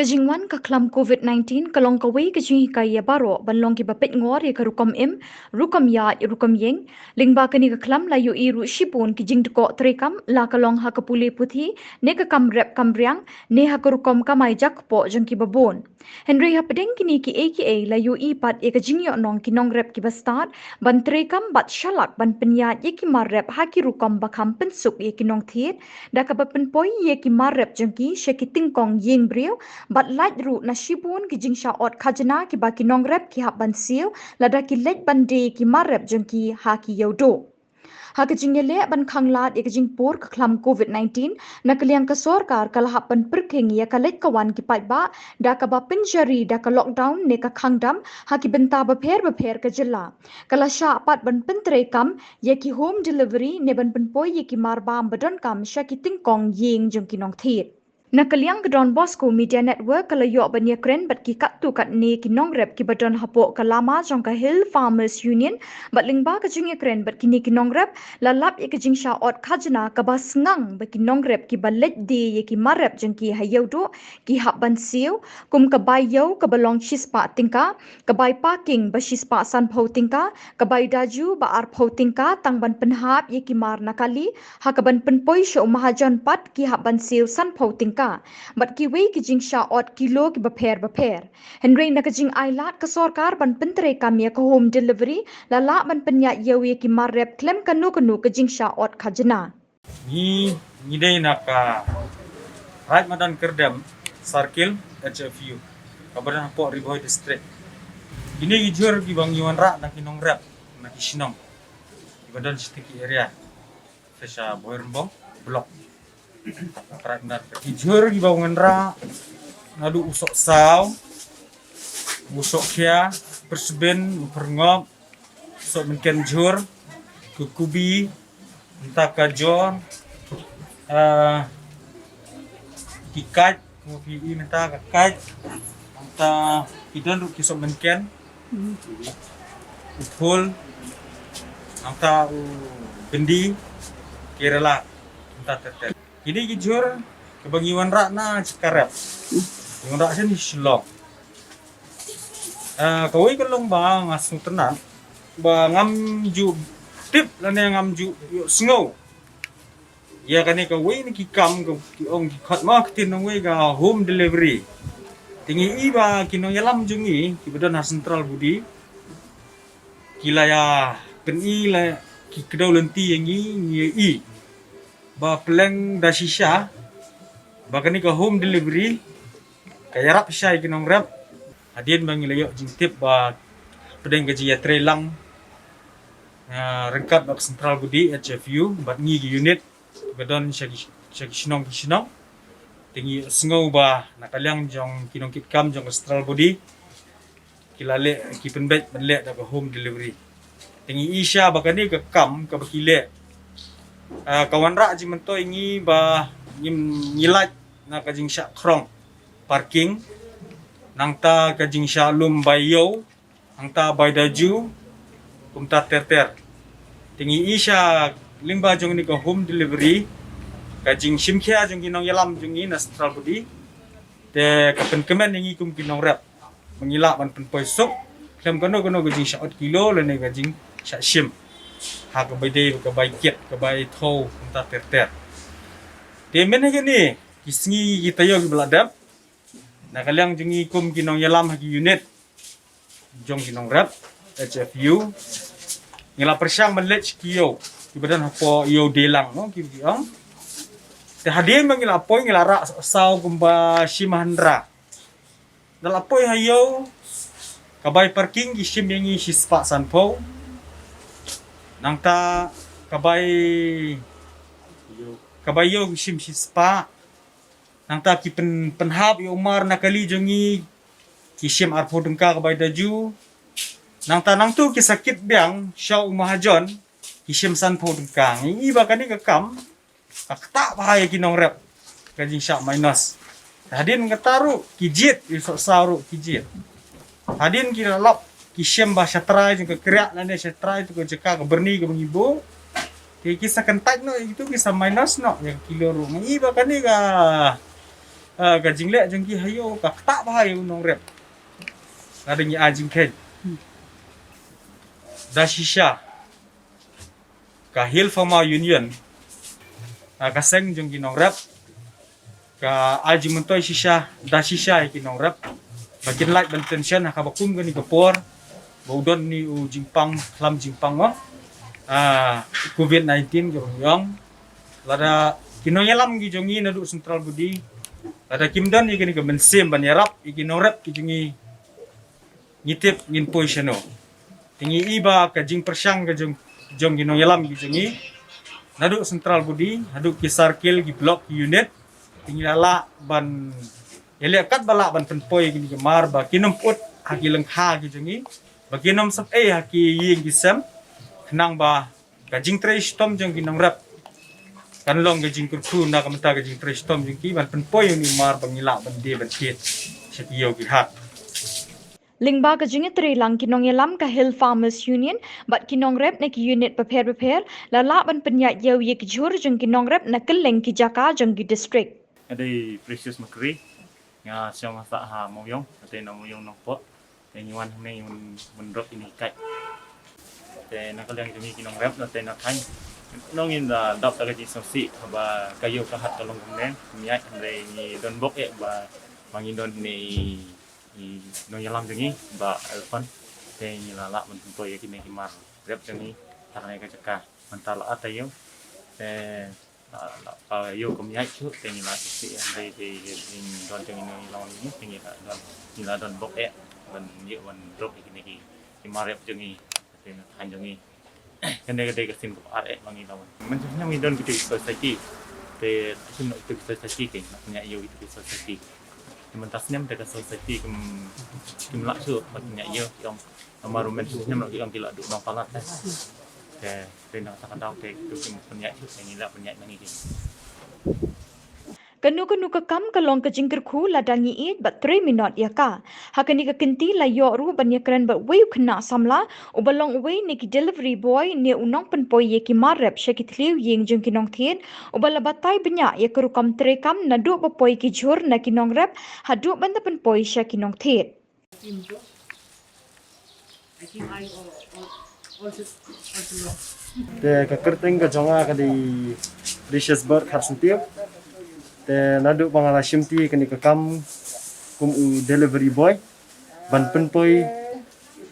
Kajingwan kaklam COVID-19 kalong kawai kajing hikaya baro banlong ki bapet ngor ya karukom rukam ya rukam yeng lingba kani kaklam layu iru shipun kijing deko trekam la kalong ha kapule puthi ne kakam rep kambriang ne ha karukom kamai jakpo jang ki babon Henry ha pedeng kini ki aka layu i pat e kajing yo nong kinong rep ki bastat ban trekam bat shalak ban penya ye ki mar rep ha ki rukom bakam pensuk ye kinong thiet da ka bapen poi ye ki mar rep jang ki sheki tingkong yeng brio bat lait ru na shibun ki jingsha ot khajana ki ba ki nong rep ki hap ban siu lada ki lait bande ki marep jeng ki ha ki yodo ha ki jingle ban khanglat ek jing por ka khlam covid-19 na kaliang ka sorkar kala hap ban perking ya ka lait kawan ki pai ba da ka ba pinjari da ka lockdown ne ka khangdam ha ki benta ba pher ka jilla kala sha pat ban pentre kam ye ki home delivery ne ban penpoi ye ki mar bam badon kam sha ki tingkong yeng jeng ki nong thiet Nakaliang ke Don Bosco Media Network kalau yok banya kren bat ki kat tu kat ni ki nong rep ki badon hapok ke lama jong ke Hill Farmers Union bat lingba ke jing kren bat ki ni ki nong rep lalap ye ke jing sha ot khajna ka bas ngang bat ki nong rep ki balet de ye ki marep jeng ki hayau do ki hap ban siu kum ka bai yau ka balong chispa tingka ka bai parking ba chispa san phau tingka ka bai daju ba ar phau tingka tang ban penhap ye ki mar nakali ha ka ban penpoi sho mahajon pat ki hap ban siu san phau tingka bat ki wei ki jing sha ot kilo ki baper henry na ka jing ailat ka sorkar ban pentre kamya ka home delivery la la ban penya yewi ki marep klem kanu ka jing sha ot khajna ni dai naka right madan kerdam sarkil HFU kabaran po riboy district ini jujur ki bang yuan ra na kinong rap na kisinong ibadan sticky area fesha boyrbong blok Ragnar jujur di bangunan ra ngadu usok saw usok kia perseben perngop usok mungkin jur kukubi entah kajon kikat kopi entah kakat entah idan kisok mungkin upul entah bendi kirala entah tetel ini jujur kebangiwan rak na cekarap. Yang rak sini silok. Kawai kalong ba ngasung tenang ba ngam ju tip lana ngam ju snow. Ya kani kawai ni kikam ki ong ki khat ma kitin nong wei ga home delivery. Tingi i ba kinong yalam jungi ki badan central budi. Kila ya peni la ki kedau lenti yang i ba peleng da shisha ba kani ka home delivery kaya rap shay kinong rap adien bang ilayo jingtip ba pedeng gaji ya trelang rengkat ba central budi HFU ba ngi unit badon shagi sinong tingi sngow ba nakaliang jong kinong kitkam jong central budi kilale ki penbet benle da home delivery tingi isha ba kani ka kam ka bakile kawan rak ji mento ingi ba ngilat na kajing sya krong parking nang ta kajing sya lum bayo nang ta bay daju kumta terter tingi isya limba jong ni ka home delivery kajing simkhia jong kinong yalam jong ni na central budi te kapen kemen ingi kum kinong rap mengilak ban pen poisok kem kono kajing sya ot kilo lene kajing sya sim ha ka bide ka bai kiet ka bai tho kumta terter te men ni kisngi kita yo beladap na kaliang jungi kum kinong yalam hagi unit jong kinong rap HFU ngila persyang melet kiyo ibadan hapo yo delang no ki ong te hadien mangila apoy ngila ra saw kumba simahandra dal apoy hayo kabay parking gisim yangi sispa sanpo nang ta kabayo gisim sispa nang ta ki penhap yo umar nakali jongi kisim arpo dengka kabay daju nang ta nang tu ki sakit biang syaw mahajon kisim sanpo dengka ngi ba kani kakam kakta bahaya kinong rep kajing syak minus hadin ngataru kijit isok saru kijit hadin ki lap kisim ba syatrai jeng kerak lane syatrai tu jeka ke berni ke mengibu ki kisah kentaj no itu kisah minus no yang kilo ru ngi ba kani ka ka jing le jong ki hayo ka tak ba hayo nong rep ada ni ajing ken da shisha ka Hill Farmer Union ka seng jong ki nong rep ka aji mentoy shisha da shisha ki nong rep bakin light dan tension ka bakum gani kapor baudon ni u jingpang lam jingpang wa COVID-19 gerong yang lada kinoyelam gi jongi nadu Central Budi lada kimdan igini ke mensem ban yarap igino rep ki jongi ngitip ngin positiono tingi iba ka jing persang ka jong kinoyelam gi jongi nadu Central Budi nadu ki circle gi block unit tingi lala ban yele kat bala ban penpoi gini ke mar ba kinom ut haki lengha gi jongi ba kinom sap haki ying gi sem kenang ba gajing trace tom jong ginong rap kan long gajing kurku na kamta gajing trace tom jong ki ban penpoi ni mar bangila ban de ban kit setiyo gi hat Lingba ka jingi tri lang kinong yalam ka Hill Farmers Union bat kinong rep na ki unit prepare la ban penyak yau ye ki jur jong kinong rep na keleng ki jaka jong ki district ada precious makri nga siang masa ha moyong ate na moyong nong po nyuan ne menrok ini kai te na kalang jumi kinong rep na te na kan nong in da dap ta ji sosi ba kayo ka hat kalong ne miai andre ni don bok ba mangin don ni nong yalam jungi ba elfan te ni lala men to ye kini himar rep jungi tarne ka jaka mentala atayo te yo kom yai chu te ni la si andre te in don jungi ni lawan ni te ni don ni la don bok ban ye ban drop kini ki himar rep jungi te na han jungi kan dia ka sin ko are mangi lawan men nya mi don ki society te sun no ki society ke nya yo ki society mentas nyam dekat society kem lak su patnya yo yang amaru men nyam lak yang kila duk nong palat ke tena sakadau ke tu kem punya su ni la punya mangi ke kanu ka kam ka long ka jingkir khu la dangi it bat 3 minute ya ka hakani ka kinti la yo ru ban ya kran ba wei khna samla u balong wei ni ki delivery boy ne unong pen poi ye ki mar rep she ki thliu yeng jung ki nong thien u bala batai bnya ye kru kam tre kam na du ba poi ki jur na ki nong rep ha du ban da pen poi she ki nong thien te ka kerteng ka jonga ka di precious bird har sentiu te nadu bangala shimti kani ka kam kum u delivery boy ban penpoi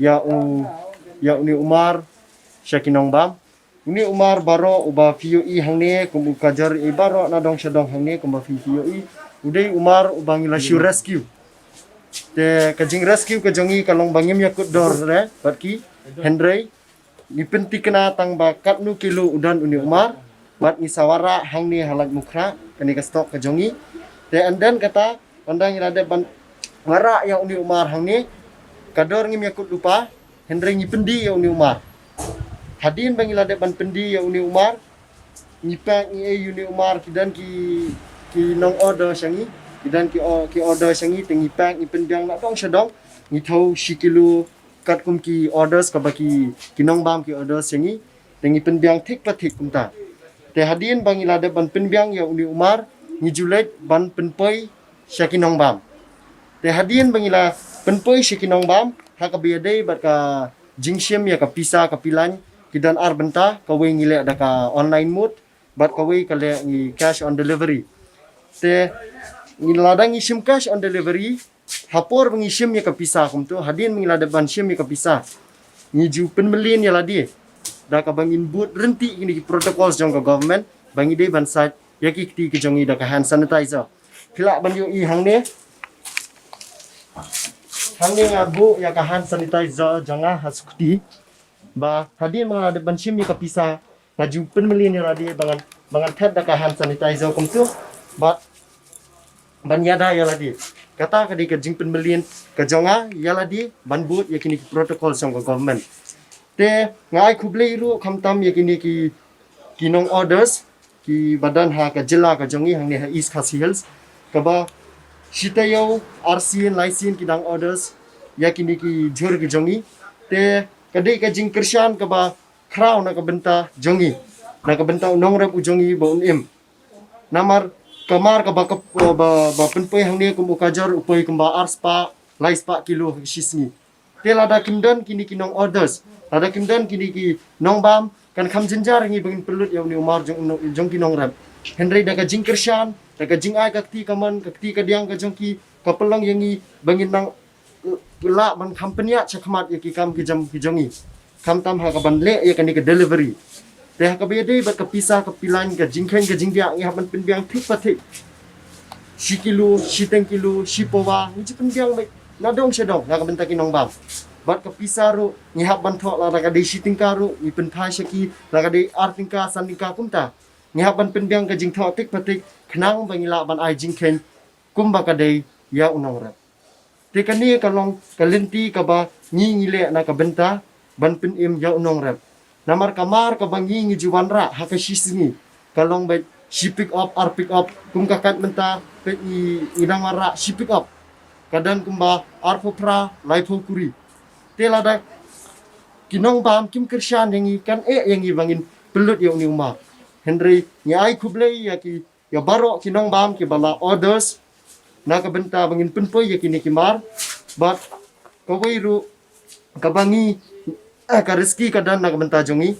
ya ni Umar Syakinong Bam ini Umar baro uba VOE hangne kum u kajar e baro na dong shadong hangne kum ba VOE udai Umar ubangila shu rescue te kajing rescue ka jongi kalong bangim yakut dor re batki Henry ni penti kena tang ba katnu kilo udan uni Umar bat ni sawara hangne halak mukra kani ka stok ka jongi te andan kata pandang irade ban ngara yang uni Umar hangne kador ngim yakut lupa Henry ni pendi yang uni Umar hadin bangila de ban pendi yang uni Umar ni pa ni uni Umar kidan ki nong order syangi kidan ki order syangi tengi pa ni pendiang nak dong sedong ni thau shikilo kat kum ki orders ka baki kinong bam ki orders syangi tengi pendiang thik pa thik kumta te hadin bangila de ban penbiang ya uni Umar ni Julet ban penpoi Syakinong Bam te hadin bangila penpoi Syakinong Bam ha ka biade bat ka jingshim ya ka pisa ka pilan kidan ar benta ka we ngile da ka online mode bat ka we ka le ni cash on delivery te ni ladang isim cash on delivery hapor bengisim ya ka pisa kum tu hadin bangila de ban sim ya ka pisa ni ju penmelin ya ladi da ka bangin but renti ini protokol jong ka government bangi de ban site yaki ti ki jongi da ka hand sanitizer kila ban yo i hangne ngabu ya ka hand sanitizer janga hasukti ba hadin mga de ban sim ka pisa na ju penmelin ya ladi bangan thet da ka hand sanitizer kum tu ba ban yada ya ladi kata ka di ka jing penmelin ka jonga ya ladi ban but yakini protokol jong ka government te ngai khuble ru khamtam yakini ki nong orders ki badan ha ka jila ka jongi hangne ha East Khasi Hills ka ba shitayo RCN license ki dang orders yakini ki jur ki jongi te kadai ka jing kershan ka ba kraw na ka benta jongi na ka benta nong rep u jongi ba unim namar kamar ka ba penpoi hang ni kum ukajar upoi kum ba ars pa lais pa kilo shisni te lada kimdan kini kinong orders lada kimdan kini ki nong bam kan kham jinjar ngi bangin pelut yang ni umar jong kinong rap henry daga jing kershan daga jing ai kakti kaman kakti kadiang ka jong ki kapelong yang ngi bangin nang la man company chakmat ya ki kam ki jam ki jongi kam tam ha ka ban le ya kan ni ka delivery te ha ka be de ba ka pisa ka pilan ka jingkhen ka jingbiang ya ban pin biang thik pathik shikilu shitengkilu shipowa ni chipin biang mai nadong shedong la ka benta ki nong bam bat ka pisa ru ni ha ban thok la ka de shitingkaru ni pin phai shaki la ka de artingka sandingka kumta ni ha ban pin biang ka jing thok tik pathik khnang bangila ban ai jingkhen kumba ka de ya unong rap te kan ni ka long ka lenti ka ba ngi le na ka benta ban pin im ya unong rap namar kamar ka bangi ngi juwanra ha ka shisni kalong ba she pick up or pick up kum kakat menta pe inamara she pick up kadan kumba arpopra laipo kuri telada kinong bam kim kershan yang kan yang bangin pelut yang ni umar henry nyai kuble ya ki ya baro kinong bam ki bala orders na ka benta bangin penpoi ya kini kimar bat kawairu kabangi ka rezeki kadan na ka benta jongi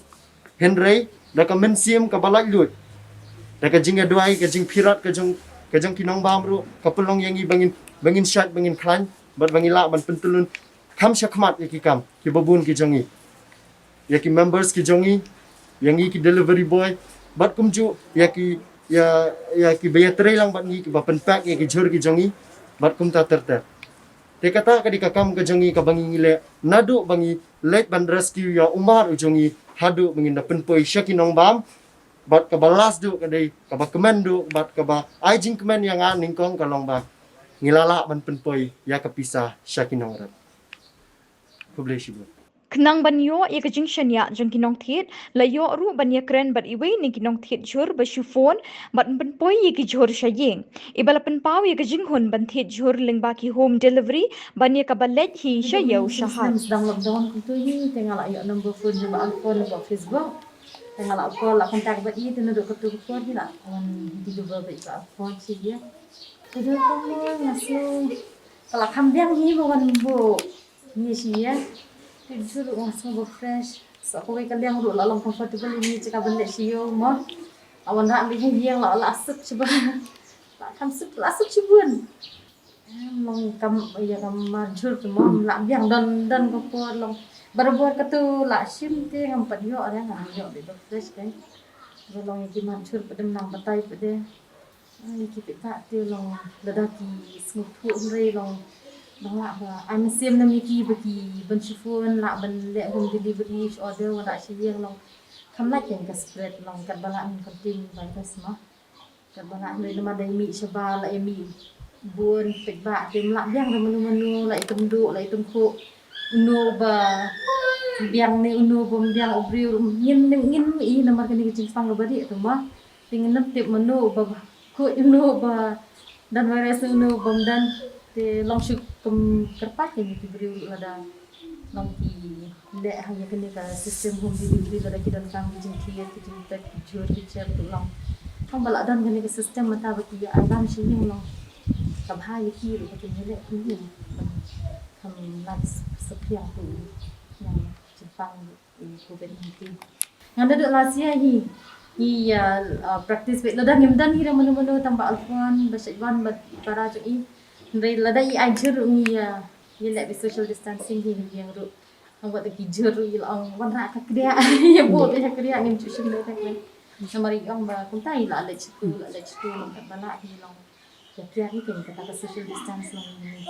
henry da ka mensiam ka balak lut da ka jing aduai ka jing pirat ka jong kinong bam ru ka pelong yang bangin syat bangin klan bat bangila ban pentulun kam syakmat ya ki kam ki babun ki jongi ya ki members ki jongi yang ki delivery boy bat kumju ya ki bayatre lang bat ni ki ba penpak ya ki jor ki jongi bat kum ta ter te kata ka di ka kam ka jongi ka bangi ngile nadu bangi let ban rescue ya umar ujongi hadu bangin da penpoi syakinong bam bat ka balas du ka dei ka ba kemen du bat ka ba ai jing kemen yang an ningkong ka long ba ngilala ban penpoi ya ka pisah syakinong rat ko bless you Knang ban yo ya kajing shanya jong kinong thiet la yo ru ban ya kren bat iwe ni kinong thiet jor ba shufon bat ban poi ya ki jor shayeng ibala pen paw ya kajing hun ban thiet jor ling ba ki home delivery ban ya ka balet hi shayo shahar sedang lockdown itu hi tengah la number phone ba phone ba Facebook tengah la call la kontak ba i tenu do ketu phone hi la on di do ba ba phone si dia itu ko ngaso kala kambiang hi ba wan bo ni si ya itu ngaso ba fresh so ko kai kaliang ru la long comfortable ni cika bende si yo mo awan ha ambil hi yang la asuk coba la kam suk la asuk cibun long kam ya kam majur tu mo la biang dan ko long baru buat ketu la sim te ham padyo ada ngam yo de fresh kan long ki majur pedem nang batai pede ai ki pita te long dadaki smooth pu re long Bangla ba I'm sim na miki baki ban shifon la ban le home delivery order wala siyang long kamla ken ka spread long kat bala ang konting virus ma kat bala ni nama dai mi shaba la mi bun pek ba tem la biang da menu la item do la item ko uno ba biang ni uno bom biang obri ngin i nama kan ni jing pang ba di tu ma tingin nap tip menu ba ko uno ba dan virus uno bom dan te long shuk kum kerpat yang itu beri ada long ki le hanya kena ka sistem home delivery ada kidan kam jing kiat jing pet jur ki cer tu long kam bala dan kena ke sistem mata bati ya alam sini long ka bhai ki ru ke le ni kam las sepiang tu yang Jepang COVID-19 ngada duk lasia hi ya practice bet ladan ngimdan hi menu tambah alfan basaiwan para i Dari lada i ajar ya le social distancing hi yang ru buat lagi jur ang warna ka kriya ya bo ya kriya ngim chu shim tak kan samari ang ba kunta ila le chitu long bala hi long ya kriya hi kan kata social distance long ni